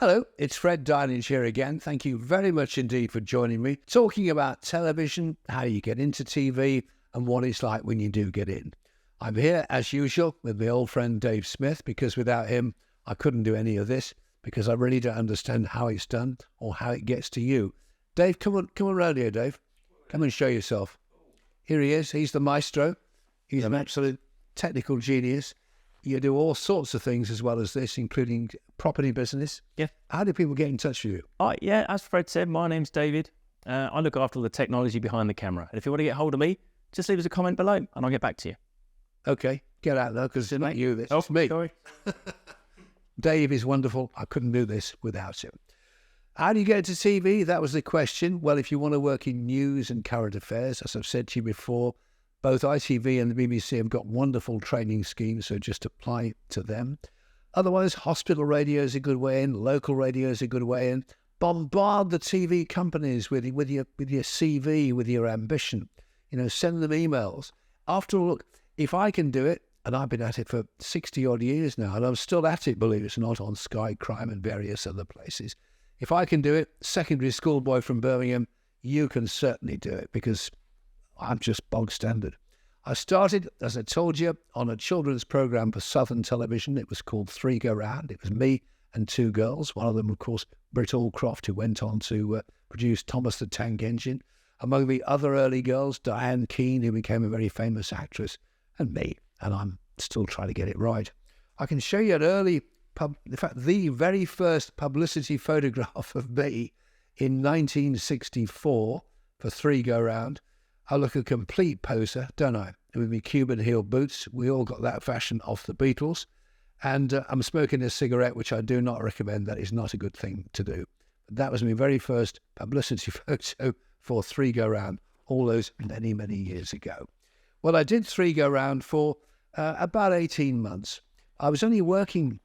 Hello, it's Fred Dinenage here again. Thank you very much indeed for joining me, talking about television, how you get into TV, and what it's like when you do get in. I'm here, as usual, with my old friend Dave Smith, because without him, I couldn't do any of this, because I really don't understand how it's done or how it gets to you. Dave, come on round here, Dave. Come and show yourself. Here he is. He's the maestro. He's an absolute technical genius. You do all sorts of things as well as this, including property business. Yeah. How do people get in touch with you? Yeah, as Fred said, my name's David. I look after all the technology behind the camera. And if you want to get hold of me, just leave us a comment below and I'll get back to you. Okay, get out there, because it's not you, it's me. Sorry. Dave is wonderful. I couldn't do this without him. How do you get into TV? That was the question. Well, if you want to work in news and current affairs, as I've said to you before, both ITV and the BBC have got wonderful training schemes, so just apply to them. Otherwise, hospital radio is a good way in, local radio is a good way in. Bombard the TV companies with your CV, with your ambition. Send them emails. After all, look, if I can do it, and I've been at it for 60-odd years now, and I'm still at it, believe it or not, on Sky Crime and various other places. If I can do it, secondary school boy from Birmingham, you can certainly do it, because I'm just bog standard. I started, as I told you, on a children's programme for Southern Television. It was called Three Go Round. It was me and two girls. One of them, of course, Britt Allcroft, who went on to produce Thomas the Tank Engine. Among the other early girls, Diane Keane, who became a very famous actress, and me. And I'm still trying to get it right. I can show you an early, in fact, the very first publicity photograph of me in 1964 for Three Go Round. I look a complete poser, don't I? With my Cuban heel boots. We all got that fashion off the Beatles. And I'm smoking a cigarette, which I do not recommend. That is not a good thing to do. But that was my very first publicity photo for Three Go Round, all those many, many years ago. Well, I did Three Go Round for about 18 months. I was only working,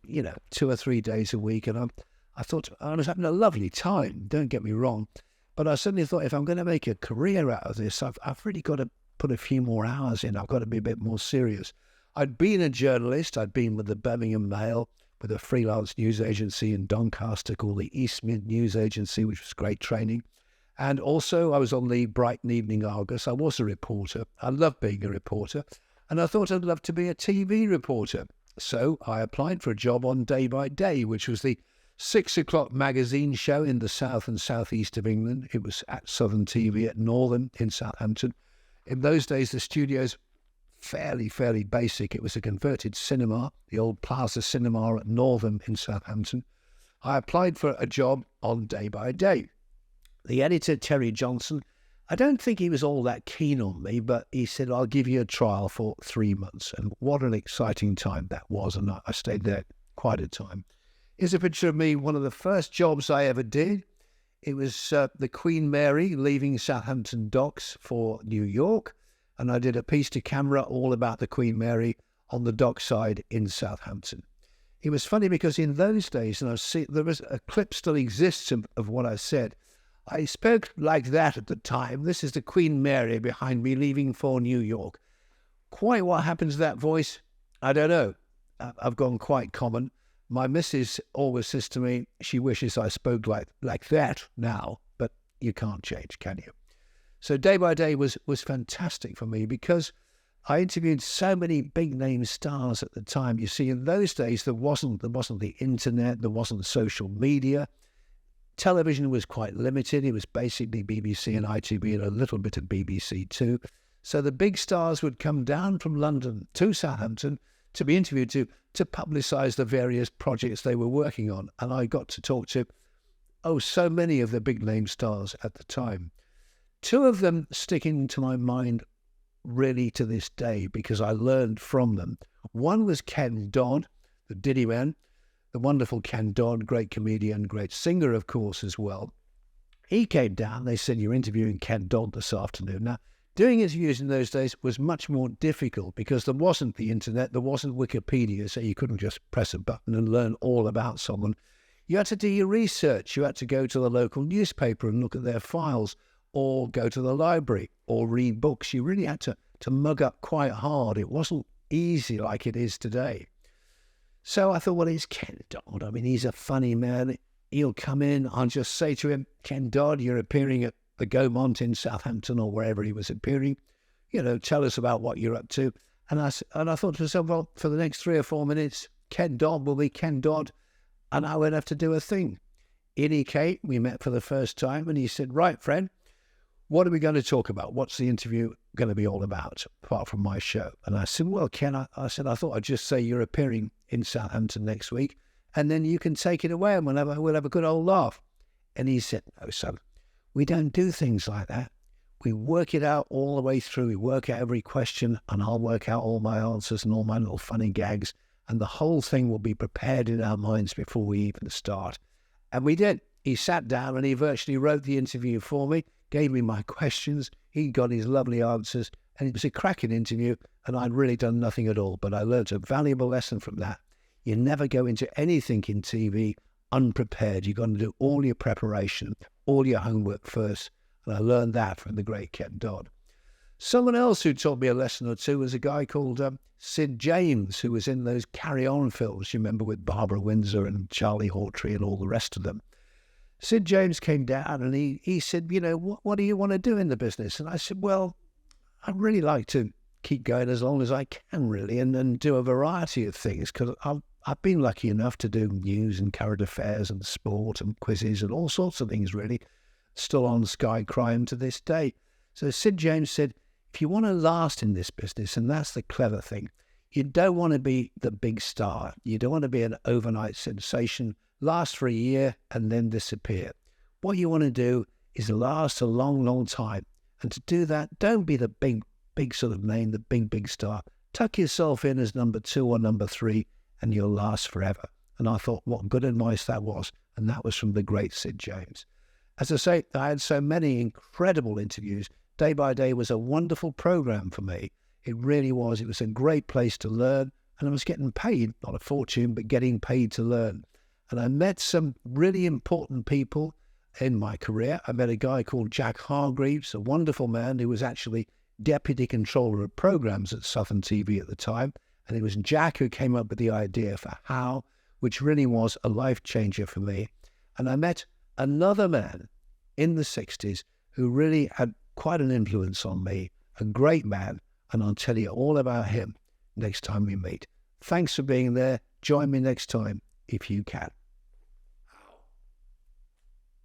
2 or 3 days a week, and I thought I was having a lovely time, don't get me wrong. But I suddenly thought, if I'm going to make a career out of this, I've really got to put a few more hours in. I've got to be a bit more serious. I'd been a journalist. I'd been with the Birmingham Mail, with a freelance news agency in Doncaster called the East Mid News Agency, which was great training. And also I was on the Brighton Evening Argus. I was a reporter. I loved being a reporter. And I thought I'd love to be a TV reporter. So I applied for a job on Day by Day, which was the 6 o'clock magazine show in the south and southeast of England. It was at Southern TV at Northern in Southampton. In those days, the studio's fairly basic. It was a converted cinema, the old Plaza Cinema at Northern in Southampton. I applied for a job on Day by Day. The editor, Terry Johnson, I don't think he was all that keen on me, but he said, I'll give you a trial for 3 months. And what an exciting time that was. And I stayed there quite a time. Here's a picture of me, one of the first jobs I ever did. It was the Queen Mary leaving Southampton docks for New York. And I did a piece to camera all about the Queen Mary on the dockside in Southampton. It was funny because in those days, and there was a clip still exists of what I said. I spoke like that at the time. This is the Queen Mary behind me leaving for New York. Quite what happens to that voice, I don't know. I've gone quite common. My missus always says to me, she wishes I spoke like that now, but you can't change, can you? So Day by Day was fantastic for me because I interviewed so many big-name stars at the time. You see, in those days, there wasn't the internet, there wasn't social media. Television was quite limited. It was basically BBC and ITV and a little bit of BBC too. So the big stars would come down from London to Southampton to be interviewed to publicise the various projects they were working on. And I got to talk to, so many of the big-name stars at the time. 2 of them sticking to my mind really to this day because I learned from them. One was Ken Dodd, the Diddy Man, the wonderful Ken Dodd, great comedian, great singer, of course, as well. He came down. They said, you're interviewing Ken Dodd this afternoon. Now, doing interviews in those days was much more difficult because there wasn't the internet, there wasn't Wikipedia, so you couldn't just press a button and learn all about someone. You had to do your research. You had to go to the local newspaper and look at their files, or go to the library, or read books. You really had to mug up quite hard. It wasn't easy like it is today. So I thought, well, it's Ken Dodd. I mean, he's a funny man. he'll come in. I'll just say to him, Ken Dodd, you're appearing at the Gaumont in Southampton or wherever he was appearing. Tell us about what you're up to. And I thought to myself, well, for the next 3 or 4 minutes, Ken Dodd will be Ken Dodd, and I won't have to do a thing. In he came, we met for the first time, and he said, right, friend, what are we going to talk about? What's the interview going to be all about, apart from my show? And I said, well, Ken, I thought I'd just say you're appearing in Southampton next week, and then you can take it away, and we'll have a good old laugh. And he said, no, son, we don't do things like that. We work it out all the way through. We work out every question, and I'll work out all my answers and all my little funny gags, and the whole thing will be prepared in our minds before we even start. And we did. He sat down and he virtually wrote the interview for me, gave me my questions. He got his lovely answers, and it was a cracking interview, and I'd really done nothing at all. But I learned a valuable lesson from that. You never go into anything in TV unprepared. You've got to do all your preparation, all your homework first. And I learned that from the great Ken Dodd. Someone else who taught me a lesson or two was a guy called Sid James, who was in those Carry On films, you remember, with Barbara Windsor and Charlie Hawtrey and all the rest of them. Sid James came down and he said, what do you want to do in the business? And I said, well, I'd really like to keep going as long as I can, really, and do a variety of things, because I've been lucky enough to do news and current affairs and sport and quizzes and all sorts of things, really, still on Sky Crime to this day. So Sid James said, if you want to last in this business, and that's the clever thing, you don't want to be the big star. You don't want to be an overnight sensation, last for a year and then disappear. What you want to do is last a long, long time. And to do that, don't be the big sort of name, the big star. Tuck yourself in as number 2 or number 3 and you'll last forever. And I thought, what good advice that was. And that was from the great Sid James. As I say, I had so many incredible interviews. Day by Day was a wonderful program for me. It really was. It was a great place to learn. And I was getting paid, not a fortune, but getting paid to learn. And I met some really important people in my career. I met a guy called Jack Hargreaves, a wonderful man who was actually deputy controller of programs at Southern TV at the time. And it was Jack who came up with the idea for How, which really was a life changer for me. And I met another man in the 60s who really had quite an influence on me, a great man. And I'll tell you all about him next time we meet. Thanks for being there. Join me next time if you can.